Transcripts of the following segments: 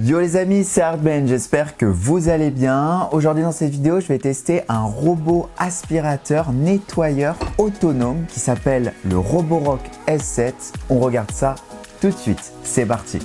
Yo les amis, c'est Hardben, j'espère que vous allez bien. Aujourd'hui dans cette vidéo, je vais tester un robot aspirateur nettoyeur autonome qui s'appelle le Roborock S7. On regarde ça tout de suite, c'est parti.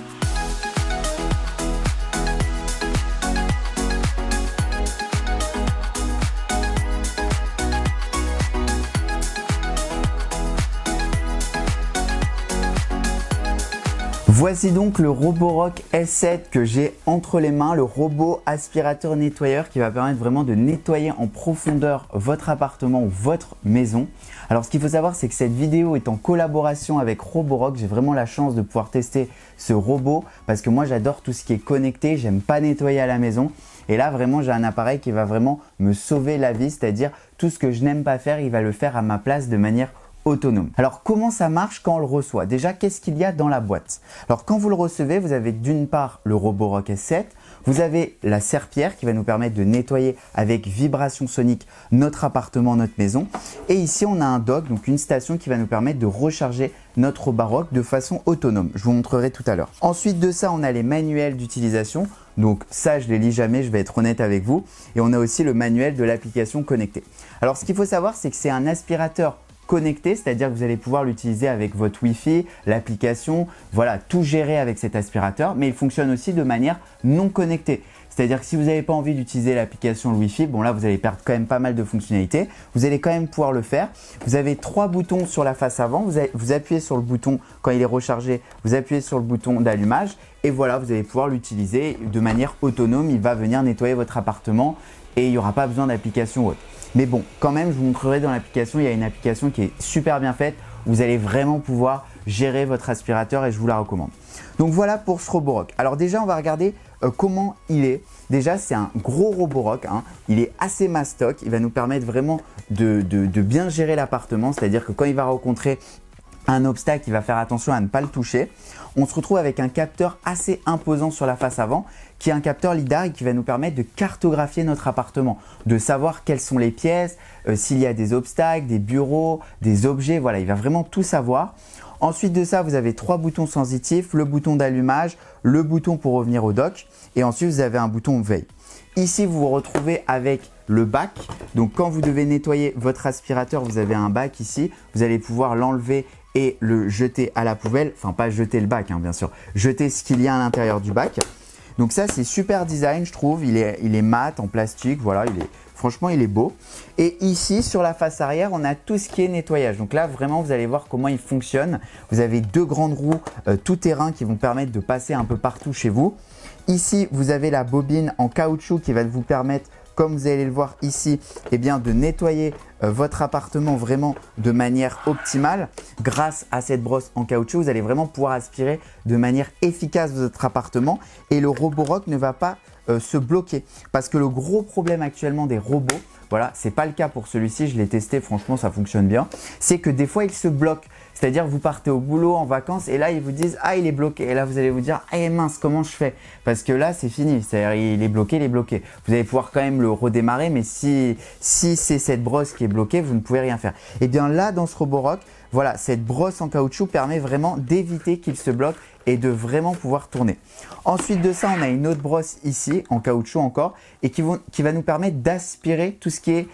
Voici donc le Roborock S7 que j'ai entre les mains, le robot aspirateur nettoyeur qui va permettre vraiment de nettoyer en profondeur votre appartement ou votre maison. Alors ce qu'il faut savoir, c'est que cette vidéo est en collaboration avec Roborock. J'ai vraiment la chance de pouvoir tester ce robot parce que moi j'adore tout ce qui est connecté, j'aime pas nettoyer à la maison. Et là vraiment j'ai un appareil qui va vraiment me sauver la vie, c'est-à-dire tout ce que je n'aime pas faire, il va le faire à ma place de manière autonome. Alors comment ça marche quand on le reçoit? Déjà, qu'est-ce qu'il y a dans la boîte? Alors quand vous le recevez, vous avez d'une part le Roborock S7, vous avez la serpillière qui va nous permettre de nettoyer avec vibration sonique notre appartement, notre maison. Et ici on a un dock, donc une station qui va nous permettre de recharger notre Roborock de façon autonome. Je vous montrerai tout à l'heure. Ensuite de ça, on a les manuels d'utilisation. Donc ça, je ne les lis jamais, je vais être honnête avec vous. Et on a aussi le manuel de l'application connectée. Alors ce qu'il faut savoir, c'est que c'est un aspirateur connecté, c'est-à-dire que vous allez pouvoir l'utiliser avec votre Wi-Fi, l'application, voilà, tout gérer avec cet aspirateur, mais il fonctionne aussi de manière non connectée. C'est-à-dire que si vous n'avez pas envie d'utiliser l'application Wi-Fi, bon là vous allez perdre quand même pas mal de fonctionnalités, vous allez quand même pouvoir le faire. Vous avez 3 boutons sur la face avant, vous appuyez sur le bouton quand il est rechargé, vous appuyez sur le bouton d'allumage et voilà, vous allez pouvoir l'utiliser de manière autonome, il va venir nettoyer votre appartement et il n'y aura pas besoin d'application autre. Mais bon, quand même, je vous montrerai dans l'application, il y a une application qui est super bien faite. Vous allez vraiment pouvoir gérer votre aspirateur et je vous la recommande. Donc voilà pour ce Roborock. Alors déjà, on va regarder comment il est. Déjà, c'est un gros Roborock, hein. Il est assez mastoc. Il va nous permettre vraiment de bien gérer l'appartement. C'est-à-dire que quand il va rencontrer un obstacle, il va faire attention à ne pas le toucher. On se retrouve avec un capteur assez imposant sur la face avant qui est un capteur lidar et qui va nous permettre de cartographier notre appartement, de savoir quelles sont les pièces, s'il y a des obstacles, des bureaux, des objets, voilà, il va vraiment tout savoir. Ensuite de ça, vous avez 3 boutons sensitifs, le bouton d'allumage, le bouton pour revenir au dock et ensuite vous avez un bouton veille. Ici, vous vous retrouvez avec le bac. Donc quand vous devez nettoyer votre aspirateur, vous avez un bac ici, vous allez pouvoir l'enlever et le jeter à la poubelle, enfin pas jeter le bac hein, bien sûr, jeter ce qu'il y a à l'intérieur du bac. Donc ça c'est super design je trouve, il est mat en plastique, voilà, franchement il est beau. Et ici sur la face arrière on a tout ce qui est nettoyage. Donc là vraiment vous allez voir comment il fonctionne. Vous avez 2 grandes roues tout terrain qui vont permettre de passer un peu partout chez vous. Ici vous avez la bobine en caoutchouc qui va vous permettre, comme vous allez le voir ici, eh bien, de nettoyer votre appartement vraiment de manière optimale. Grâce à cette brosse en caoutchouc, vous allez vraiment pouvoir aspirer de manière efficace votre appartement et le Roborock ne va pas se bloquer. Parce que le gros problème actuellement des robots, voilà, c'est pas le cas pour celui-ci, je l'ai testé, franchement ça fonctionne bien, c'est que des fois il se bloque. C'est-à-dire vous partez au boulot, en vacances et là ils vous disent « Ah il est bloqué » et là vous allez vous dire « Ah mince, comment je fais ?» Parce que là c'est fini, c'est-à-dire il est bloqué, il est bloqué. Vous allez pouvoir quand même le redémarrer mais si c'est cette brosse qui est bloquée, vous ne pouvez rien faire. Et bien là dans ce Roborock, voilà, cette brosse en caoutchouc permet vraiment d'éviter qu'il se bloque et de vraiment pouvoir tourner. Ensuite de ça, on a une autre brosse ici, en caoutchouc encore, et qui va nous permettre d'aspirer tout ce qui est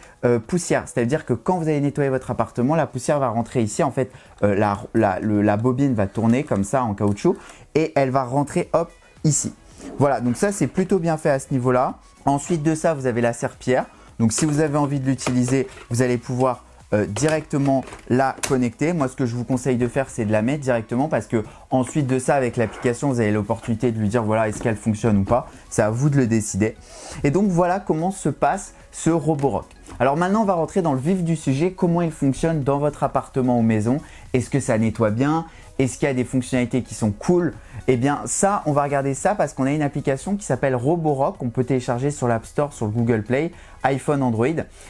poussière. C'est-à-dire que quand vous allez nettoyer votre appartement, la poussière va rentrer ici. En fait, la bobine va tourner comme ça en caoutchouc et elle va rentrer hop ici. Voilà, donc ça c'est plutôt bien fait à ce niveau-là. Ensuite de ça, vous avez la serpillière. Donc si vous avez envie de l'utiliser, vous allez pouvoir directement la connecter. Moi ce que je vous conseille de faire c'est de la mettre directement parce que ensuite de ça avec l'application vous avez l'opportunité de lui dire voilà est-ce qu'elle fonctionne ou pas, c'est à vous de le décider. Et donc voilà comment se passe ce Roborock. Alors maintenant on va rentrer dans le vif du sujet, comment il fonctionne dans votre appartement ou maison, est-ce que ça nettoie bien, est-ce qu'il y a des fonctionnalités qui sont cool? Eh bien ça, on va regarder ça parce qu'on a une application qui s'appelle Roborock, qu'on peut télécharger sur l'App Store, sur le Google Play, iPhone, Android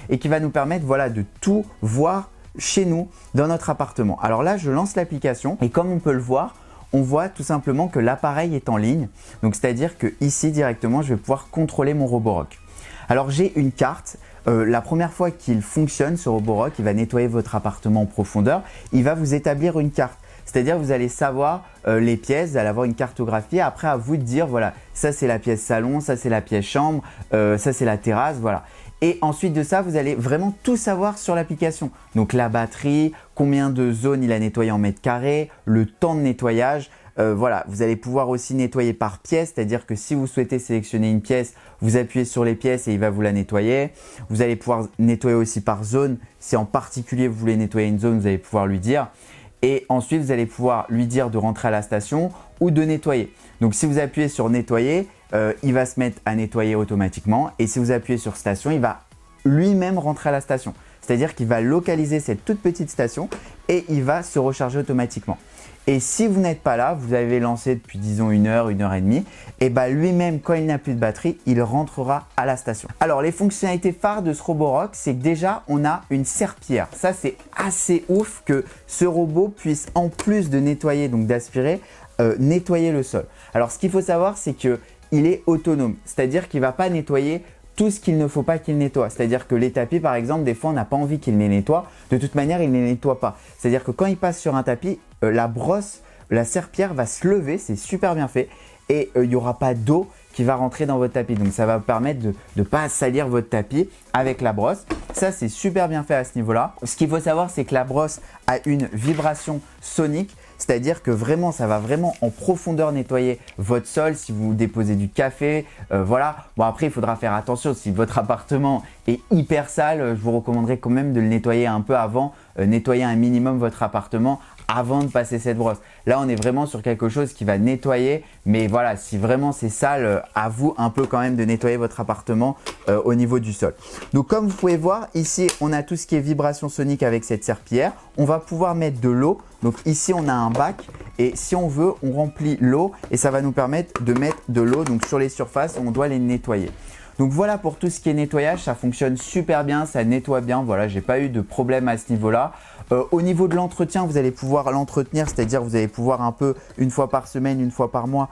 et qui va nous permettre voilà, de tout voir chez nous dans notre appartement. Alors là, je lance l'application et comme on peut le voir, on voit tout simplement que l'appareil est en ligne. Donc c'est-à-dire que ici directement, je vais pouvoir contrôler mon Roborock. Alors j'ai une carte. La première fois qu'il fonctionne, ce Roborock, il va nettoyer votre appartement en profondeur. Il va vous établir une carte. C'est-à-dire vous allez savoir les pièces, vous allez avoir une cartographie. Après, à vous de dire, voilà, ça c'est la pièce salon, ça c'est la pièce chambre, ça c'est la terrasse, voilà. Et ensuite de ça, vous allez vraiment tout savoir sur l'application. Donc la batterie, combien de zones il a nettoyé en mètres carrés, le temps de nettoyage. Voilà, vous allez pouvoir aussi nettoyer par pièce, c'est-à-dire que si vous souhaitez sélectionner une pièce, vous appuyez sur les pièces et il va vous la nettoyer. Vous allez pouvoir nettoyer aussi par zone. Si en particulier vous voulez nettoyer une zone, vous allez pouvoir lui dire. Et ensuite, vous allez pouvoir lui dire de rentrer à la station ou de nettoyer. Donc si vous appuyez sur nettoyer, il va se mettre à nettoyer automatiquement. Et si vous appuyez sur station, il va lui-même rentrer à la station. C'est-à-dire qu'il va localiser cette toute petite station et il va se recharger automatiquement. Et si vous n'êtes pas là, vous avez lancé depuis disons 1 heure, 1 heure et demie, et bah lui-même quand il n'a plus de batterie, il rentrera à la station. Alors les fonctionnalités phares de ce Roborock, c'est que déjà on a une serpillière. Ça c'est assez ouf que ce robot puisse en plus de nettoyer, donc d'aspirer, nettoyer le sol. Alors ce qu'il faut savoir c'est qu'il est autonome, c'est-à-dire qu'il ne va pas nettoyer tout ce qu'il ne faut pas qu'il nettoie. C'est-à-dire que les tapis, par exemple, des fois, on n'a pas envie qu'il les nettoie. De toute manière, il ne les nettoie pas. C'est-à-dire que quand il passe sur un tapis, la brosse, la serpillière va se lever, c'est super bien fait. Et il n'y aura pas d'eau qui va rentrer dans votre tapis. Donc, ça va vous permettre de ne pas salir votre tapis avec la brosse. Ça, c'est super bien fait à ce niveau-là. Ce qu'il faut savoir, c'est que la brosse a une vibration sonique. C'est-à-dire que vraiment, ça va vraiment en profondeur nettoyer votre sol si vous déposez du café. Voilà. Bon, après, il faudra faire attention. Si votre appartement est hyper sale, je vous recommanderais quand même de le nettoyer un peu avant. Nettoyer un minimum votre appartement avant de passer cette brosse. Là, on est vraiment sur quelque chose qui va nettoyer. Mais voilà, si vraiment c'est sale, à vous un peu quand même de nettoyer votre appartement au niveau du sol. Donc, comme vous pouvez voir, ici, on a tout ce qui est vibration sonique avec cette serpillière. On va pouvoir mettre de l'eau. Donc ici, on a un bac et si on veut, on remplit l'eau et ça va nous permettre de mettre de l'eau donc sur les surfaces où on doit les nettoyer. Donc voilà pour tout ce qui est nettoyage, ça fonctionne super bien, ça nettoie bien. Voilà, j'ai pas eu de problème à ce niveau-là. Au niveau de l'entretien, vous allez pouvoir l'entretenir, c'est-à-dire vous allez pouvoir un peu une fois par semaine, une fois par mois,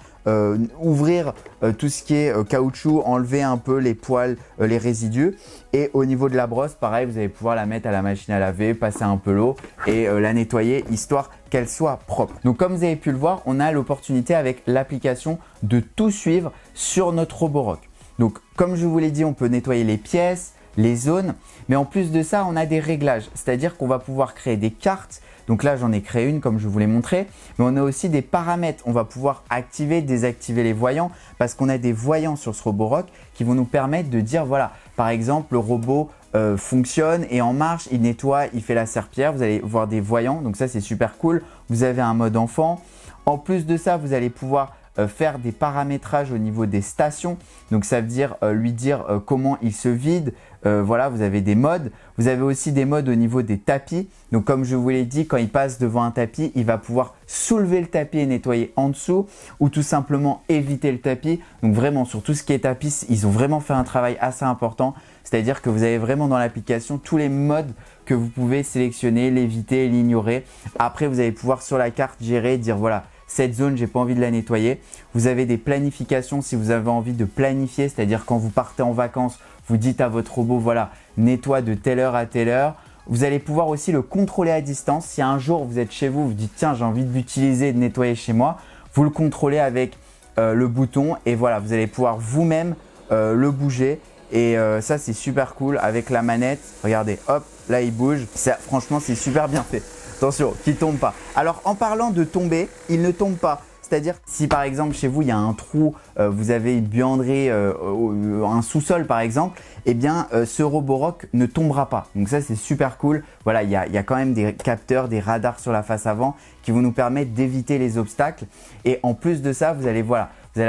ouvrir tout ce qui est caoutchouc, enlever un peu les poils, les résidus. Et au niveau de la brosse, pareil, vous allez pouvoir la mettre à la machine à laver, passer un peu l'eau et la nettoyer histoire qu'elle soit propre. Donc comme vous avez pu le voir, on a l'opportunité avec l'application de tout suivre sur notre Roborock. Donc comme je vous l'ai dit, on peut nettoyer les pièces, les zones, mais en plus de ça, on a des réglages, c'est-à-dire qu'on va pouvoir créer des cartes. Donc là, j'en ai créé une comme je vous l'ai montré, mais on a aussi des paramètres. On va pouvoir activer, désactiver les voyants parce qu'on a des voyants sur ce Roborock qui vont nous permettre de dire, voilà, par exemple, le robot fonctionne et en marche, il nettoie, il fait la serpillière. Vous allez voir des voyants, donc ça, c'est super cool. Vous avez un mode enfant. En plus de ça, vous allez pouvoir faire des paramétrages au niveau des stations. Donc ça veut dire lui dire comment il se vide. Voilà, vous avez des modes. Vous avez aussi des modes au niveau des tapis. Donc comme je vous l'ai dit, quand il passe devant un tapis, il va pouvoir soulever le tapis et nettoyer en dessous ou tout simplement éviter le tapis. Donc vraiment sur tout ce qui est tapis, ils ont vraiment fait un travail assez important. C'est-à-dire que vous avez vraiment dans l'application tous les modes que vous pouvez sélectionner, l'éviter, l'ignorer. Après, vous allez pouvoir sur la carte gérer, dire voilà, cette zone, j'ai pas envie de la nettoyer. Vous avez des planifications si vous avez envie de planifier, c'est-à-dire quand vous partez en vacances, vous dites à votre robot, voilà, nettoie de telle heure à telle heure. Vous allez pouvoir aussi le contrôler à distance. Si un jour vous êtes chez vous, vous dites tiens, j'ai envie de l'utiliser, de nettoyer chez moi, vous le contrôlez avec le bouton et voilà, vous allez pouvoir vous-même le bouger. Et ça, c'est super cool avec la manette. Regardez, hop, là, il bouge. Franchement, c'est super bien fait. Attention, qu'il ne tombe pas. Alors, en parlant de tomber, il ne tombe pas. C'est-à-dire si par exemple chez vous il y a un trou, vous avez une buanderie, un sous-sol par exemple, eh bien ce Roborock ne tombera pas. Donc ça c'est super cool. Voilà, il y a quand même des capteurs, des radars sur la face avant qui vont nous permettre d'éviter les obstacles. Et en plus de ça, vous allez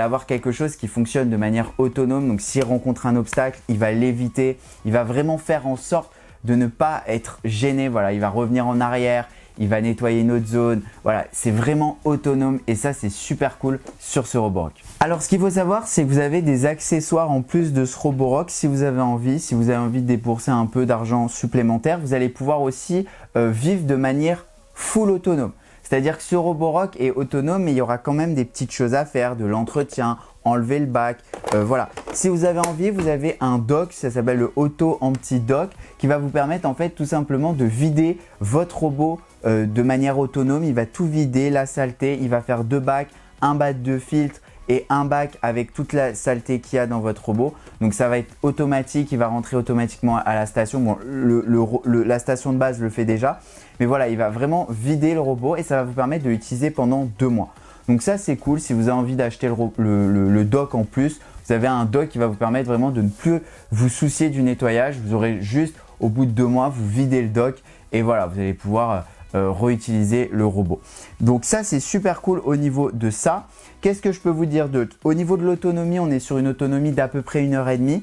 avoir quelque chose qui fonctionne de manière autonome. Donc s'il rencontre un obstacle, il va l'éviter. Il va vraiment faire en sorte de ne pas être gêné. Voilà, il va revenir en arrière. Il va nettoyer une autre zone. Voilà, c'est vraiment autonome et ça, c'est super cool sur ce Roborock. Alors, ce qu'il faut savoir, c'est que vous avez des accessoires en plus de ce Roborock. Si vous avez envie de débourser un peu d'argent supplémentaire, vous allez pouvoir aussi vivre de manière full autonome. C'est-à-dire que ce Roborock est autonome, mais il y aura quand même des petites choses à faire, de l'entretien, enlever le bac, voilà. Si vous avez envie, vous avez un dock, ça s'appelle le Auto Empty Dock, qui va vous permettre en fait tout simplement de vider votre robot de manière autonome, il va tout vider, la saleté, il va faire 2 bacs, un bac de filtre et un bac avec toute la saleté qu'il y a dans votre robot. Donc ça va être automatique, il va rentrer automatiquement à la station. Bon, la station de base le fait déjà, mais voilà, il va vraiment vider le robot et ça va vous permettre de l'utiliser pendant 2 mois. Donc ça c'est cool, si vous avez envie d'acheter le dock en plus, vous avez un dock qui va vous permettre vraiment de ne plus vous soucier du nettoyage. Vous aurez juste au bout de 2 mois, vous videz le dock et voilà, vous allez pouvoir réutiliser le robot. Donc ça c'est super cool au niveau de ça. Qu'est-ce que je peux vous dire d'autre? Au niveau de l'autonomie, on est sur une autonomie d'à peu près 1h30.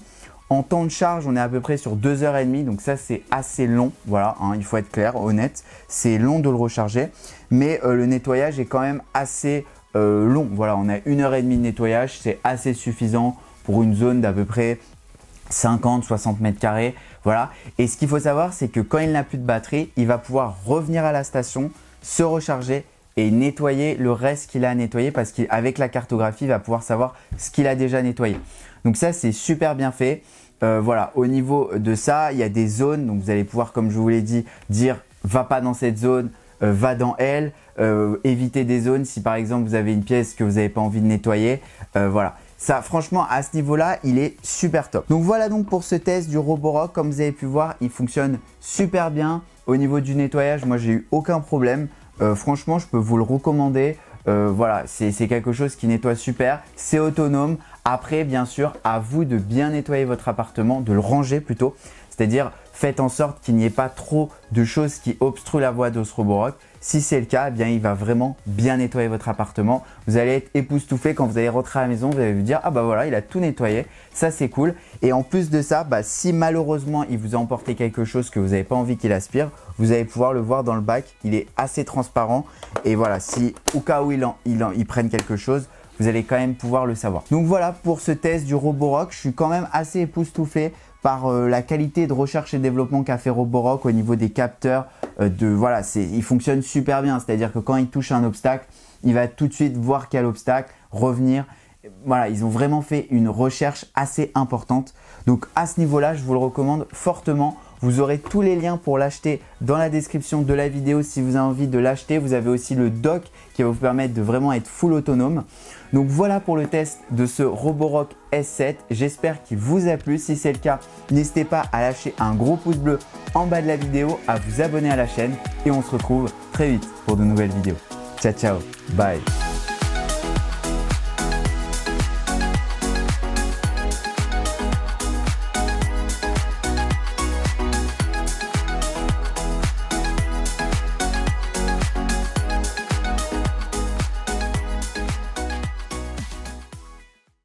En temps de charge, on est à peu près sur 2h30, donc ça c'est assez long, voilà, hein, il faut être clair, honnête, c'est long de le recharger, mais le nettoyage est quand même assez long, voilà, on a 1h30 de nettoyage, c'est assez suffisant pour une zone d'à peu près 50-60 mètres carrés, voilà. Et ce qu'il faut savoir, c'est que quand il n'a plus de batterie, il va pouvoir revenir à la station, se recharger et nettoyer le reste qu'il a à nettoyer parce qu'avec la cartographie, il va pouvoir savoir ce qu'il a déjà nettoyé. Donc ça, c'est super bien fait. Voilà, au niveau de ça, il y a des zones. Donc vous allez pouvoir, comme je vous l'ai dit, dire va pas dans cette zone, va dans elle, éviter des zones si par exemple vous avez une pièce que vous n'avez pas envie de nettoyer. Voilà. Ça, franchement, à ce niveau-là, il est super top. Donc voilà donc pour ce test du Roborock. Comme vous avez pu voir, il fonctionne super bien. Au niveau du nettoyage, moi, j'ai eu aucun problème. Franchement, je peux vous le recommander. Voilà, c'est quelque chose qui nettoie super. C'est autonome. Après, bien sûr, à vous de bien nettoyer votre appartement, de le ranger plutôt. C'est-à-dire, faites en sorte qu'il n'y ait pas trop de choses qui obstruent la voie de ce Roborock. Si c'est le cas, eh bien, il va vraiment bien nettoyer votre appartement. Vous allez être époustouflé quand vous allez rentrer à la maison. Vous allez vous dire, ah bah voilà, il a tout nettoyé. Ça, c'est cool. Et en plus de ça, bah, si malheureusement, il vous a emporté quelque chose que vous n'avez pas envie qu'il aspire, vous allez pouvoir le voir dans le bac. Il est assez transparent. Et voilà, si au cas où il prenne quelque chose, vous allez quand même pouvoir le savoir. Donc voilà pour ce test du Roborock. Je suis quand même assez époustouflé par la qualité de recherche et développement qu'a fait Roborock au niveau des capteurs. Voilà, il fonctionne super bien. C'est-à-dire que quand il touche un obstacle, il va tout de suite voir quel obstacle, revenir. Voilà, ils ont vraiment fait une recherche assez importante. Donc à ce niveau-là, je vous le recommande fortement. Vous aurez tous les liens pour l'acheter dans la description de la vidéo si vous avez envie de l'acheter. Vous avez aussi le dock qui va vous permettre de vraiment être full autonome. Donc voilà pour le test de ce Roborock S7. J'espère qu'il vous a plu. Si c'est le cas, n'hésitez pas à lâcher un gros pouce bleu en bas de la vidéo, à vous abonner à la chaîne et on se retrouve très vite pour de nouvelles vidéos. Ciao, ciao, bye.